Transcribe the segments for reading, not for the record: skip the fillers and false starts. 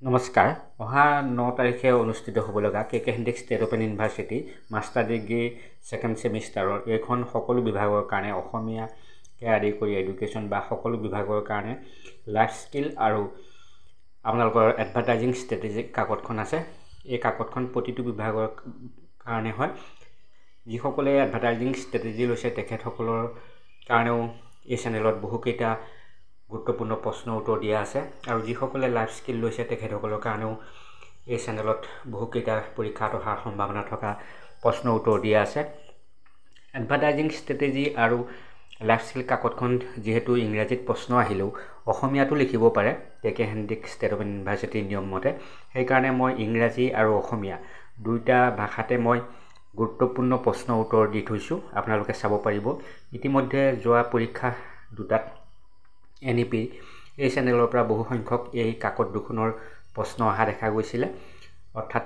নমস্কাৰ। অহা 9 তাৰিখে অনুষ্ঠিত হ'ব লগা K Handique State Open University master degree second ছেমিষ্টাৰৰ এইখন সকলো বিভাগৰ কাৰণে অসমীয়াকে আদি কৰি এডুকেশ্যন বা সকলো বিভাগৰ কাৰণে লাইফ স্কিল আৰু আপোনালোকৰ এডভাৰটাইজিং ষ্ট্ৰেটেজিক কাকতখন আছে। এই কাকতখন প্ৰতিটো বিভাগৰ কাৰণে হয়। যিসকলে এডভাৰটাইজিং ষ্ট্ৰেটেজি লৈছে তেখেতসকলৰ কাৰণেও এই চেনেলত বহুকেইটা গুৰুত্বপূৰ্ণ প্ৰশ্ন উত্তৰ দিয়া আছে আৰু যিসকলে লাইফ স্কিল লৈছে তেখেতসকলৰ কাৰণেও এই চেনেলত বহুকেইটা পৰীক্ষাত অহাৰ সম্ভাৱনা থকা প্ৰশ্ন উত্তৰ দিয়া আছে। এডভাৰটাইজিং ষ্ট্ৰেটেজি আৰু লাইফ স্কিল কাকতখন যিহেতু ইংৰাজীত প্ৰশ্ন আহিলেও অসমীয়াতো লিখিব পাৰে কে হেণ্ডিক ষ্টেট অপেন ইউনিভাৰ্চিটিৰ নিয়ম মতে, সেইকাৰণে মই ইংৰাজী আৰু অসমীয়া দুয়োটা ভাষাতে মই গুৰুত্বপূৰ্ণ প্ৰশ্ন উত্তৰ দি থৈছোঁ, আপোনালোকে চাব পাৰিব। ইতিমধ্যে যোৱা পৰীক্ষা দুটাত NEP এই চেনেলৰ পৰা বহু সংখ্যক এই কাকত দুখনৰ প্ৰশ্ন অহা দেখা গৈছিলে, অৰ্থাৎ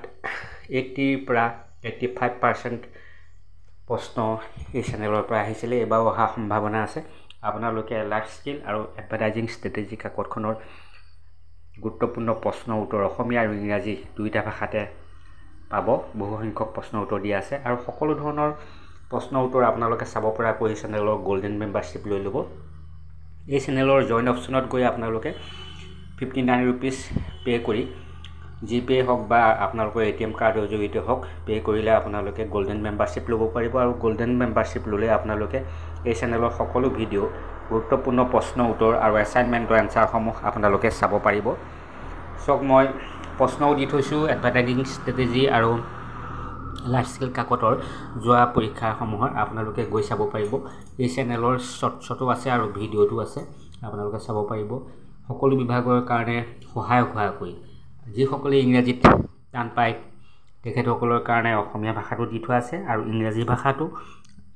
80 পৰা 85% প্ৰশ্ন এই চেনেলৰ পৰা আহিছিলে। এইবাৰো অহাৰ সম্ভাৱনা আছে। আপোনালোকে লাইফ স্কিল আৰু এডভাৰটাইজিং ষ্ট্ৰেটেজি কাকতখনৰ গুৰুত্বপূৰ্ণ প্ৰশ্ন উত্তৰ অসমীয়া আৰু ইংৰাজী দুয়োটা ভাষাতে পাব। বহু সংখ্যক প্ৰশ্ন উত্তৰ দিয়া আছে আৰু সকলো ধৰণৰ প্ৰশ্ন উত্তৰ আপোনালোকে চাব পৰাকৈ এই চেনেলৰ গোল্ডেন মেম্বাৰশ্বিপ লৈ ল'ব। এই চেনেলৰ জইন অপশ্যনত গৈ আপোনালোকে 59 ৰুপিজ পে' কৰি জিপে' হওক বা আপোনালোকৰ ATM কাৰ্ডৰ জৰিয়তে হওক পে' কৰিলে আপোনালোকে গোল্ডেন মেম্বাৰশ্বিপ ল'ব পাৰিব আৰু গোল্ডেন মেম্বাৰশ্বিপ ল'লে আপোনালোকে এই চেনেলৰ সকলো ভিডিঅ' গুৰুত্বপূৰ্ণ প্ৰশ্ন উত্তৰ আৰু এছাইনমেণ্টৰ এনচাৰসমূহ আপোনালোকে চাব পাৰিব। চাওক, মই প্ৰশ্নও দি থৈছোঁ এডভাৰটাইজিং ষ্ট্ৰেটেজি আৰু লাইফ স্কিল কাকতৰ যোৱা পৰীক্ষাসমূহৰ, আপোনালোকে গৈ চাব পাৰিব। এই চেনেলৰ শ্বৰ্টছো আছে আৰু ভিডিঅ'টো আছে, আপোনালোকে চাব পাৰিব। সকলো বিভাগৰ কাৰণে সহায়ক হোৱাকৈ যিসকলে ইংৰাজীত টান পায় তেখেতসকলৰ কাৰণে অসমীয়া ভাষাটো দি থোৱা আছে আৰু ইংৰাজী ভাষাটো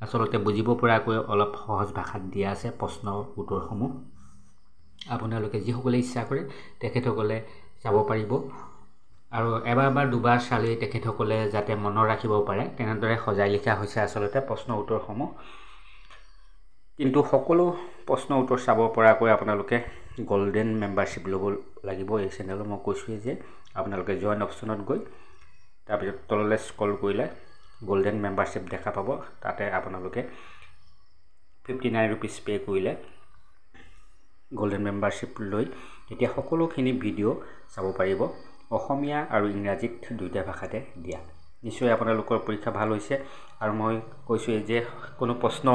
আচলতে বুজিব পৰাকৈ অলপ সহজ ভাষাত দিয়া আছে প্ৰশ্ন উত্তৰসমূহ। আপোনালোকে যিসকলে ইচ্ছা কৰে তেখেতসকলে চাব পাৰিব আৰু এবাৰ বা দুবাৰ চালেই তেখেতসকলে যাতে মনত ৰাখিব পাৰে তেনেদৰে সজাই লিখা হৈছে আচলতে প্ৰশ্ন উত্তৰসমূহ। কিন্তু সকলো প্ৰশ্ন উত্তৰ চাব পৰাকৈ আপোনালোকে গোল্ডেন মেম্বাৰশ্বিপ ল'ব লাগিব এই চেনেলত। মই কৈছোঁৱেই যে আপোনালোকে জইন অপশ্যনত গৈ তাৰপিছত তললৈ স্ক্ৰল কৰিলে গোল্ডেন মেম্বাৰশ্বিপ দেখা পাব। তাতে আপোনালোকে 59 ৰুপিজ পে' কৰিলে গোল্ডেন মেম্বাৰশ্বিপ লৈ তেতিয়া সকলোখিনি ভিডিঅ' চাব পাৰিব, অসমীয়া আৰু ইংৰাজীত দুয়োটা ভাষাতে দিয়া। নিশ্চয় আপোনালোকৰ পৰীক্ষা ভাল হৈছে আৰু মই কৈছোঁৱেই যে কোনো প্ৰশ্ন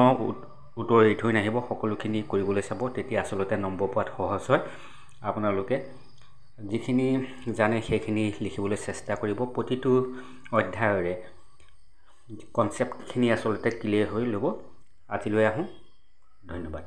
উত্তৰ এৰি থৈ নাহিব, সকলোখিনি কৰিবলৈ চাব, তেতিয়া আচলতে নম্বৰ পোৱাত সহজ হয়। আপোনালোকে যিখিনি জানে সেইখিনি লিখিবলৈ চেষ্টা কৰিব। প্ৰতিটো অধ্যায়ৰে কনচেপ্টখিনি আচলতে ক্লিয়াৰ হৈ ল'ব। আজিলৈ আহোঁ, ধন্যবাদ।